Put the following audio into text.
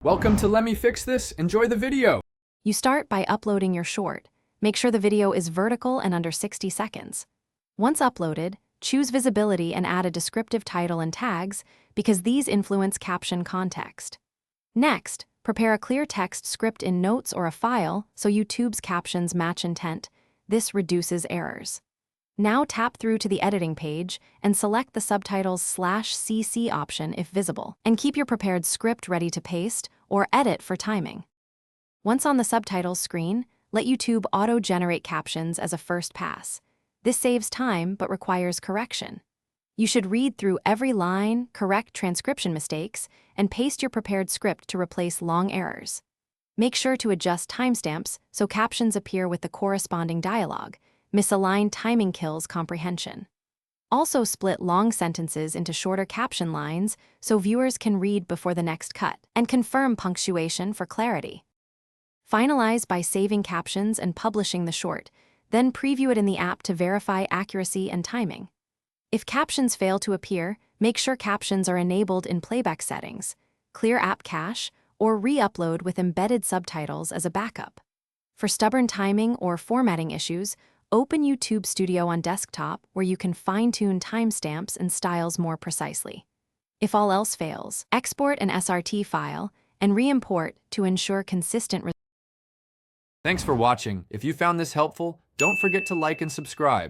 Welcome to Let Me Fix This. Enjoy the video. You start by uploading your short. Make sure the video is vertical and under 60 seconds. Once uploaded, choose visibility and add a descriptive title and tags because these influence caption context. Next, prepare a clear text script in Notes or a file so YouTube's captions match intent. This reduces errors. Now tap through to the editing page and select the subtitles /CC option if visible, and keep your prepared script ready to paste or edit for timing. Once on the subtitles screen, let YouTube auto-generate captions as a first pass. This saves time but requires correction. You should read through every line, correct transcription mistakes, and paste your prepared script to replace long errors. Make sure to adjust timestamps so captions appear with the corresponding dialogue. Misaligned timing kills comprehension. Also split long sentences into shorter caption lines so viewers can read before the next cut, and confirm punctuation for clarity. Finalize by saving captions and publishing the short, then preview it in the app to verify accuracy and timing. If captions fail to appear, make sure captions are enabled in playback settings, clear app cache, or re-upload with embedded subtitles as a backup. For stubborn timing or formatting issues, open YouTube Studio on desktop where you can fine-tune timestamps and styles more precisely. If all else fails, export an SRT file and re-import to ensure consistent results. Thanks for watching. If you found this helpful, don't forget to like and subscribe.